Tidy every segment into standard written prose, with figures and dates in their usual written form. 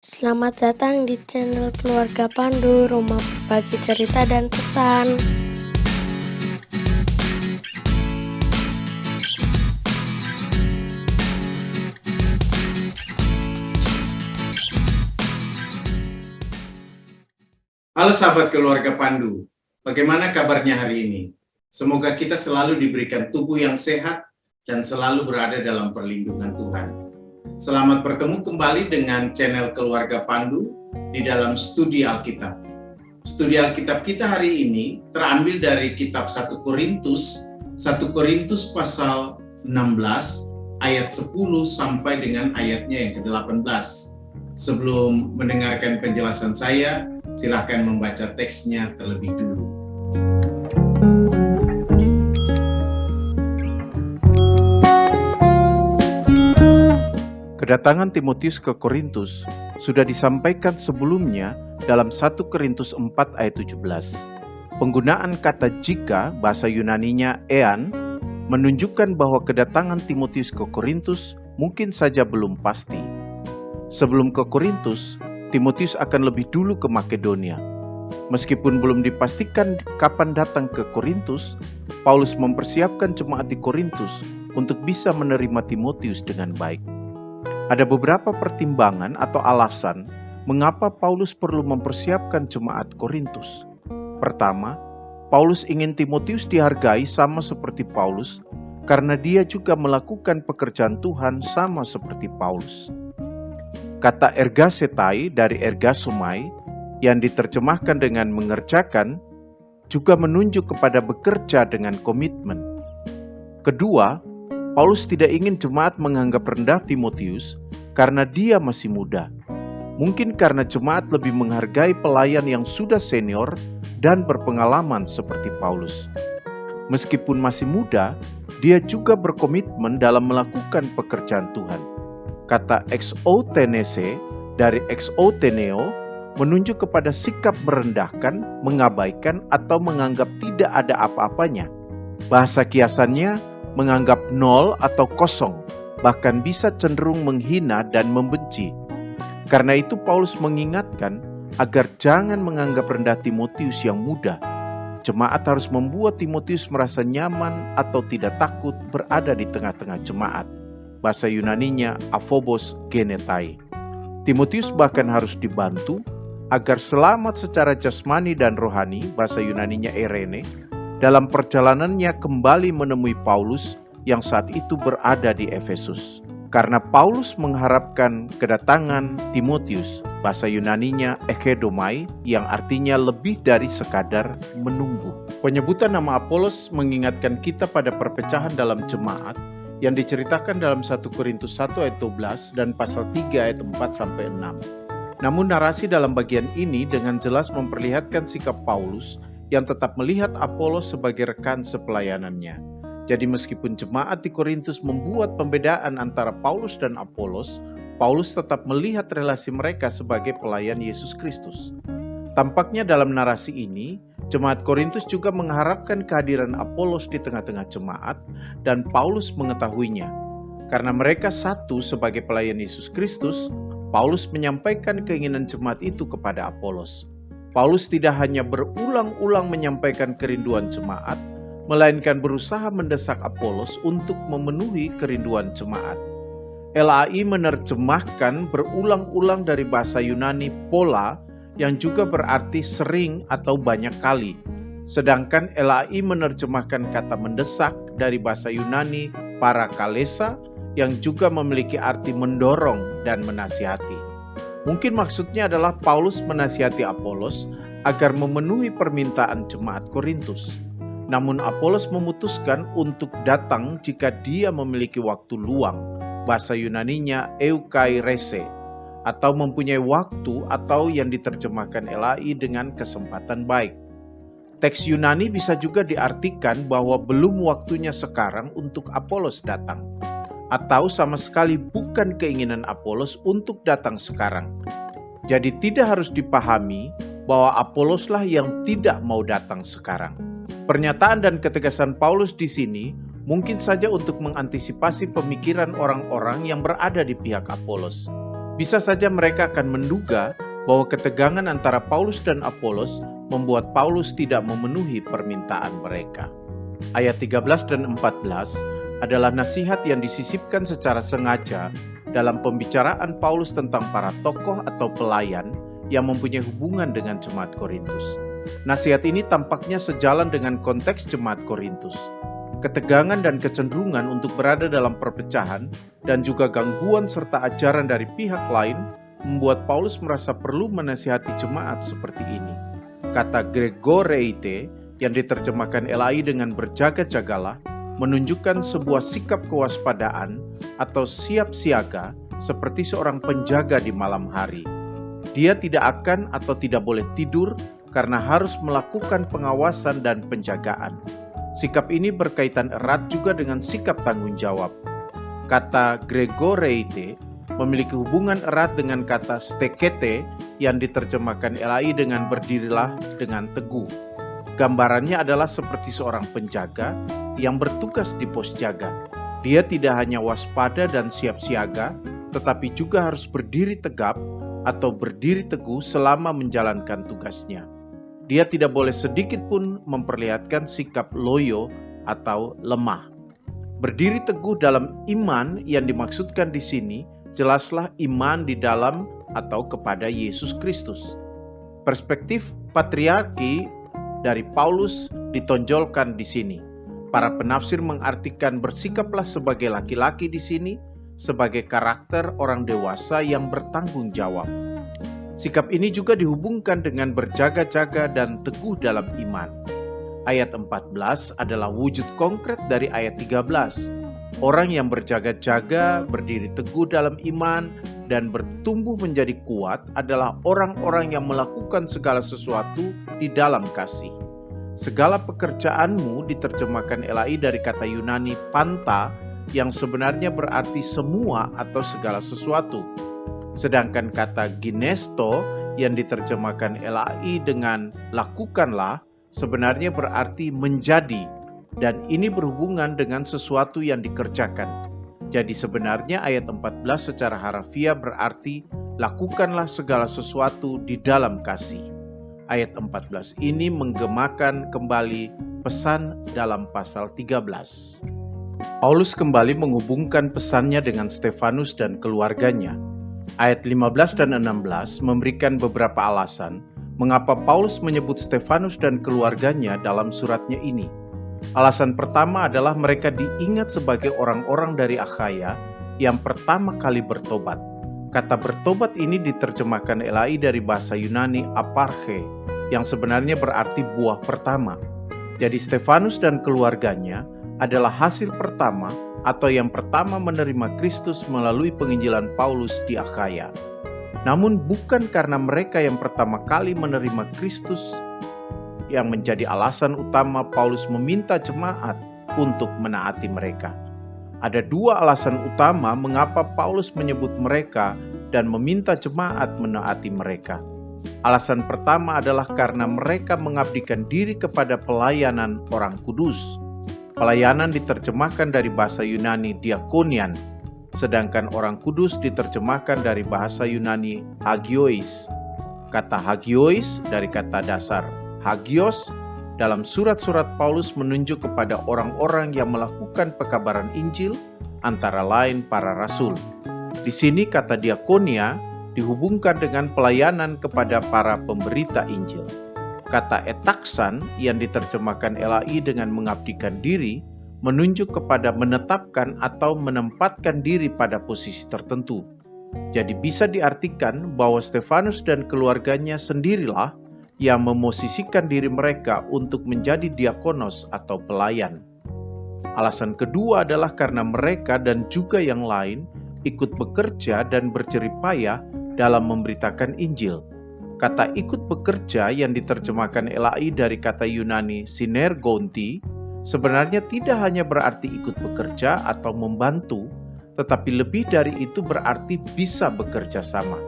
Selamat datang di channel Keluarga Pandu, rumah berbagi cerita dan pesan. Halo sahabat keluarga Pandu, bagaimana kabarnya hari ini? Semoga kita selalu diberikan tubuh yang sehat dan selalu berada dalam perlindungan Tuhan. Selamat bertemu kembali dengan channel Keluarga Pandu di dalam studi Alkitab. Studi Alkitab kita hari ini terambil dari kitab 1 Korintus pasal 16 ayat 10 sampai dengan ayatnya yang ke-18. Sebelum mendengarkan penjelasan saya, silakan membaca teksnya terlebih dulu. Kedatangan Timotius ke Korintus sudah disampaikan sebelumnya dalam 1 Korintus 4 ayat 17. Penggunaan kata jika, bahasa Yunaninya ean, menunjukkan bahwa kedatangan Timotius ke Korintus mungkin saja belum pasti. Sebelum ke Korintus, Timotius akan lebih dulu ke Makedonia. Meskipun belum dipastikan kapan datang ke Korintus, Paulus mempersiapkan jemaat di Korintus untuk bisa menerima Timotius dengan baik. Ada beberapa pertimbangan atau alasan mengapa Paulus perlu mempersiapkan jemaat Korintus. Pertama, Paulus ingin Timotius dihargai sama seperti Paulus karena dia juga melakukan pekerjaan Tuhan sama seperti Paulus. Kata ergasetai dari ergasomai yang diterjemahkan dengan mengerjakan juga menunjuk kepada bekerja dengan komitmen. Kedua, Paulus tidak ingin jemaat menganggap rendah Timotius karena dia masih muda. Mungkin karena jemaat lebih menghargai pelayan yang sudah senior dan berpengalaman seperti Paulus. Meskipun masih muda, dia juga berkomitmen dalam melakukan pekerjaan Tuhan. Kata exoutenese dari exouteneo menunjuk kepada sikap merendahkan, mengabaikan, atau menganggap tidak ada apa-apanya. Bahasa kiasannya menganggap nol atau kosong, bahkan bisa cenderung menghina dan membenci. Karena itu Paulus mengingatkan agar jangan menganggap rendah Timotius yang muda. Jemaat harus membuat Timotius merasa nyaman atau tidak takut berada di tengah-tengah jemaat. Bahasa Yunaninya aphobos genetai. Timotius bahkan harus dibantu agar selamat secara jasmani dan rohani, bahasa Yunaninya erene, dalam perjalanannya kembali menemui Paulus yang saat itu berada di Efesus. Karena Paulus mengharapkan kedatangan Timotius, bahasa Yunaninya ekedomai, yang artinya lebih dari sekadar menunggu. Penyebutan nama Apolos mengingatkan kita pada perpecahan dalam jemaat yang diceritakan dalam 1 Korintus 1 ayat 12 dan pasal 3 ayat 4-6. Namun narasi dalam bagian ini dengan jelas memperlihatkan sikap Paulus yang tetap melihat Apolos sebagai rekan sepelayanannya. Jadi meskipun jemaat di Korintus membuat pembedaan antara Paulus dan Apolos, Paulus tetap melihat relasi mereka sebagai pelayan Yesus Kristus. Tampaknya dalam narasi ini, jemaat Korintus juga mengharapkan kehadiran Apolos di tengah-tengah jemaat dan Paulus mengetahuinya. Karena mereka satu sebagai pelayan Yesus Kristus, Paulus menyampaikan keinginan jemaat itu kepada Apolos. Paulus tidak hanya berulang-ulang menyampaikan kerinduan jemaat, melainkan berusaha mendesak Apolos untuk memenuhi kerinduan jemaat. LAI menerjemahkan berulang-ulang dari bahasa Yunani pola, yang juga berarti sering atau banyak kali. Sedangkan LAI menerjemahkan kata mendesak dari bahasa Yunani parakalesa yang juga memiliki arti mendorong dan menasihati. Mungkin maksudnya adalah Paulus menasihati Apolos agar memenuhi permintaan jemaat Korintus. Namun Apolos memutuskan untuk datang jika dia memiliki waktu luang. Bahasa Yunaninya eukairese, atau mempunyai waktu atau yang diterjemahkan LAI dengan kesempatan baik. Teks Yunani bisa juga diartikan bahwa belum waktunya sekarang untuk Apolos datang, atau sama sekali bukan keinginan Apolos untuk datang sekarang. Jadi tidak harus dipahami bahwa Apoloslah yang tidak mau datang sekarang. Pernyataan dan ketegasan Paulus di sini mungkin saja untuk mengantisipasi pemikiran orang-orang yang berada di pihak Apolos. Bisa saja mereka akan menduga bahwa ketegangan antara Paulus dan Apolos membuat Paulus tidak memenuhi permintaan mereka. Ayat 13 dan 14 adalah nasihat yang disisipkan secara sengaja dalam pembicaraan Paulus tentang para tokoh atau pelayan yang mempunyai hubungan dengan jemaat Korintus. Nasihat ini tampaknya sejalan dengan konteks jemaat Korintus. Ketegangan dan kecenderungan untuk berada dalam perpecahan dan juga gangguan serta ajaran dari pihak lain membuat Paulus merasa perlu menasihati jemaat seperti ini. Kata gregoreite yang diterjemahkan LAI dengan berjaga-jagalah menunjukkan sebuah sikap kewaspadaan atau siap siaga seperti seorang penjaga di malam hari. Dia tidak akan atau tidak boleh tidur karena harus melakukan pengawasan dan penjagaan. Sikap ini berkaitan erat juga dengan sikap tanggung jawab. Kata gregoreite memiliki hubungan erat dengan kata stekete yang diterjemahkan LAI dengan berdirilah dengan teguh. Gambarannya adalah seperti seorang penjaga yang bertugas di pos jaga. Dia tidak hanya waspada dan siap siaga, tetapi juga harus berdiri tegap atau berdiri teguh selama menjalankan tugasnya. Dia tidak boleh sedikit pun memperlihatkan sikap loyo atau lemah. Berdiri teguh dalam iman yang dimaksudkan di sini jelaslah iman di dalam atau kepada Yesus Kristus. Perspektif patriarki dari Paulus ditonjolkan di sini. Para penafsir mengartikan bersikaplah sebagai laki-laki di sini sebagai karakter orang dewasa yang bertanggung jawab. Sikap ini juga dihubungkan dengan berjaga-jaga dan teguh dalam iman. Ayat 14 adalah wujud konkret dari ayat 13. Orang yang berjaga-jaga, berdiri teguh dalam iman, dan bertumbuh menjadi kuat adalah orang-orang yang melakukan segala sesuatu di dalam kasih. Segala pekerjaanmu diterjemahkan LAI dari kata Yunani panta yang sebenarnya berarti semua atau segala sesuatu. Sedangkan kata ginesto yang diterjemahkan LAI dengan lakukanlah sebenarnya berarti menjadi, dan ini berhubungan dengan sesuatu yang dikerjakan. Jadi sebenarnya ayat 14 secara harafiah berarti lakukanlah segala sesuatu di dalam kasih. Ayat 14 ini menggemakan kembali pesan dalam pasal 13. Paulus kembali menghubungkan pesannya dengan Stefanus dan keluarganya. Ayat 15 dan 16 memberikan beberapa alasan mengapa Paulus menyebut Stefanus dan keluarganya dalam suratnya ini. Alasan pertama adalah mereka diingat sebagai orang-orang dari Akhaya yang pertama kali bertobat. Kata bertobat ini diterjemahkan LAI dari bahasa Yunani aparche, yang sebenarnya berarti buah pertama. Jadi Stefanus dan keluarganya adalah hasil pertama atau yang pertama menerima Kristus melalui penginjilan Paulus di Akhaya. Namun bukan karena mereka yang pertama kali menerima Kristus yang menjadi alasan utama Paulus meminta jemaat untuk menaati mereka. Ada dua alasan utama mengapa Paulus menyebut mereka dan meminta jemaat menaati mereka. Alasan pertama adalah karena mereka mengabdikan diri kepada pelayanan orang kudus. Pelayanan diterjemahkan dari bahasa Yunani diakonian, sedangkan orang kudus diterjemahkan dari bahasa Yunani hagiois. Kata hagiois dari kata dasar hagios dalam surat-surat Paulus menunjuk kepada orang-orang yang melakukan pekabaran Injil, antara lain para rasul. Di sini kata diakonia dihubungkan dengan pelayanan kepada para pemberita Injil. Kata etaksan yang diterjemahkan LAI dengan mengabdikan diri menunjuk kepada menetapkan atau menempatkan diri pada posisi tertentu. Jadi bisa diartikan bahwa Stefanus dan keluarganya sendirilah yang memosisikan diri mereka untuk menjadi diakonos atau pelayan. Alasan kedua adalah karena mereka dan juga yang lain ikut bekerja dan berjerih payah dalam memberitakan Injil. Kata ikut bekerja yang diterjemahkan LAI dari kata Yunani sinergonti sebenarnya tidak hanya berarti ikut bekerja atau membantu, tetapi lebih dari itu berarti bisa bekerja sama.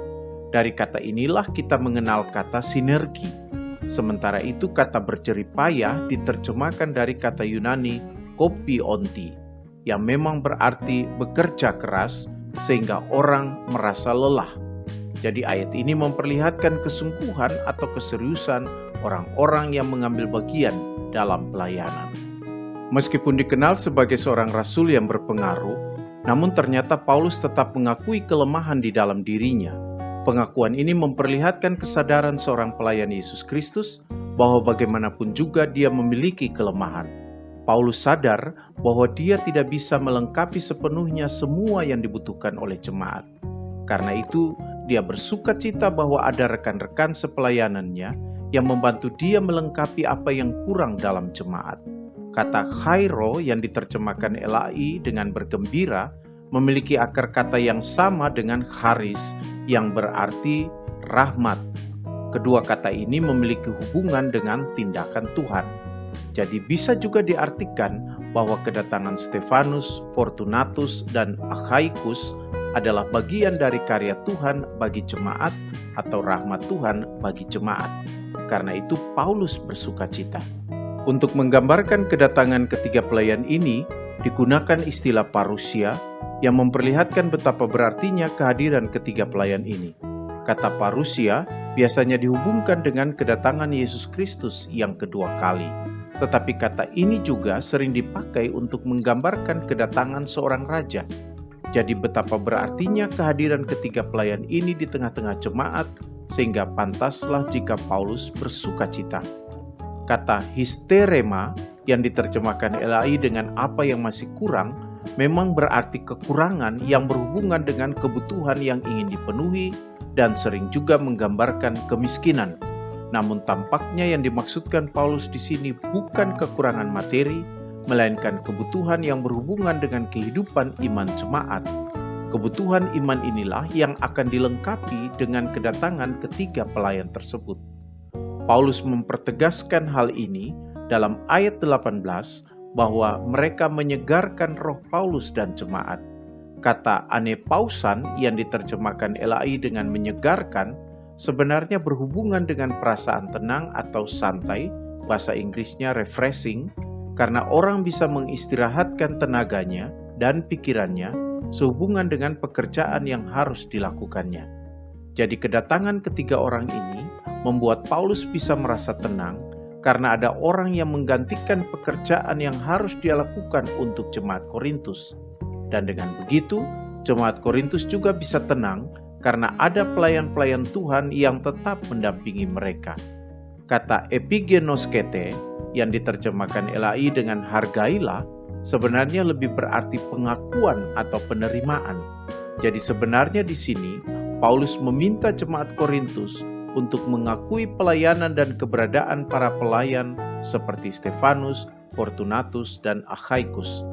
Dari kata inilah kita mengenal kata sinergi. Sementara itu kata berjerih payah diterjemahkan dari kata Yunani kopionti, yang memang berarti bekerja keras sehingga orang merasa lelah. Jadi ayat ini memperlihatkan kesungguhan atau keseriusan orang-orang yang mengambil bagian dalam pelayanan. Meskipun dikenal sebagai seorang rasul yang berpengaruh, namun ternyata Paulus tetap mengakui kelemahan di dalam dirinya. Pengakuan ini memperlihatkan kesadaran seorang pelayan Yesus Kristus bahwa bagaimanapun juga dia memiliki kelemahan. Paulus sadar bahwa dia tidak bisa melengkapi sepenuhnya semua yang dibutuhkan oleh jemaat. Karena itu, dia bersukacita bahwa ada rekan-rekan sepelayanannya yang membantu dia melengkapi apa yang kurang dalam jemaat. Kata chairo yang diterjemahkan LAI dengan bergembira memiliki akar kata yang sama dengan charis yang berarti rahmat. Kedua kata ini memiliki hubungan dengan tindakan Tuhan. Jadi bisa juga diartikan bahwa kedatangan Stefanus, Fortunatus, dan Achaicus adalah bagian dari karya Tuhan bagi jemaat atau rahmat Tuhan bagi jemaat. Karena itu Paulus bersukacita. Untuk menggambarkan kedatangan ketiga pelayan ini, digunakan istilah parusia yang memperlihatkan betapa berartinya kehadiran ketiga pelayan ini. Kata parusia biasanya dihubungkan dengan kedatangan Yesus Kristus yang kedua kali. Tetapi kata ini juga sering dipakai untuk menggambarkan kedatangan seorang raja. Jadi betapa berartinya kehadiran ketiga pelayan ini di tengah-tengah jemaat, sehingga pantaslah jika Paulus bersukacita. Kata hysterema yang diterjemahkan LAI dengan apa yang masih kurang, memang berarti kekurangan yang berhubungan dengan kebutuhan yang ingin dipenuhi dan sering juga menggambarkan kemiskinan. Namun tampaknya yang dimaksudkan Paulus di sini bukan kekurangan materi, melainkan kebutuhan yang berhubungan dengan kehidupan iman jemaat. Kebutuhan iman inilah yang akan dilengkapi dengan kedatangan ketiga pelayan tersebut. Paulus mempertegaskan hal ini dalam ayat 18 bahwa mereka menyegarkan roh Paulus dan jemaat. Kata anepausan yang diterjemahkan LAI dengan menyegarkan sebenarnya berhubungan dengan perasaan tenang atau santai, bahasa Inggrisnya refreshing, karena orang bisa mengistirahatkan tenaganya dan pikirannya sehubungan dengan pekerjaan yang harus dilakukannya. Jadi kedatangan ketiga orang ini membuat Paulus bisa merasa tenang karena ada orang yang menggantikan pekerjaan yang harus dia lakukan untuk jemaat Korintus. Dan dengan begitu, jemaat Korintus juga bisa tenang karena ada pelayan-pelayan Tuhan yang tetap mendampingi mereka. Kata epigenoskete yang diterjemahkan LAI dengan hargailah sebenarnya lebih berarti pengakuan atau penerimaan. Jadi sebenarnya di sini Paulus meminta jemaat Korintus untuk mengakui pelayanan dan keberadaan para pelayan seperti Stefanus, Fortunatus, dan Achaicus.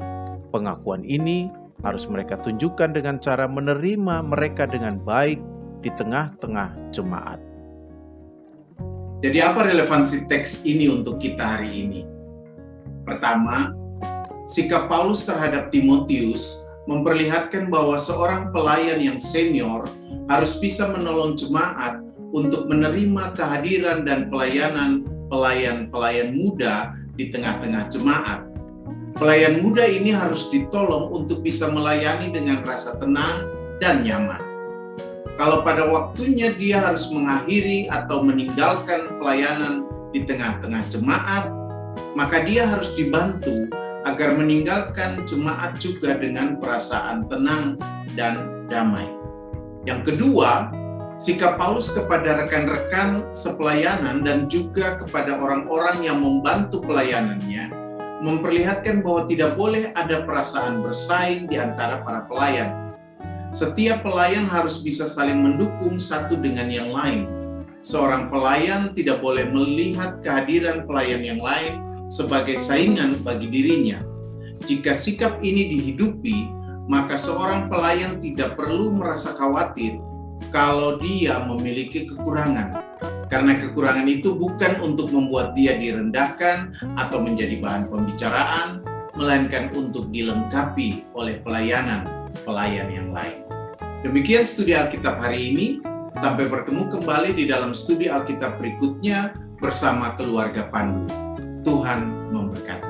Pengakuan ini harus mereka tunjukkan dengan cara menerima mereka dengan baik di tengah-tengah jemaat. Jadi apa relevansi teks ini untuk kita hari ini? Pertama, sikap Paulus terhadap Timotius memperlihatkan bahwa seorang pelayan yang senior harus bisa menolong jemaat untuk menerima kehadiran dan pelayanan pelayan-pelayan muda di tengah-tengah jemaat. Pelayan muda ini harus ditolong untuk bisa melayani dengan rasa tenang dan nyaman. Kalau pada waktunya dia harus mengakhiri atau meninggalkan pelayanan di tengah-tengah jemaat, maka dia harus dibantu agar meninggalkan jemaat juga dengan perasaan tenang dan damai. Yang kedua, sikap Paulus kepada rekan-rekan sepelayanan dan juga kepada orang-orang yang membantu pelayanannya memperlihatkan bahwa tidak boleh ada perasaan bersaing di antara para pelayan. Setiap pelayan harus bisa saling mendukung satu dengan yang lain. Seorang pelayan tidak boleh melihat kehadiran pelayan yang lain sebagai saingan bagi dirinya. Jika sikap ini dihidupi, maka seorang pelayan tidak perlu merasa khawatir kalau dia memiliki kekurangan. Karena kekurangan itu bukan untuk membuat dia direndahkan atau menjadi bahan pembicaraan, melainkan untuk dilengkapi oleh pelayan yang lain. Demikian studi Alkitab hari ini. Sampai bertemu kembali di dalam studi Alkitab berikutnya bersama keluarga Pandu. Tuhan memberkati.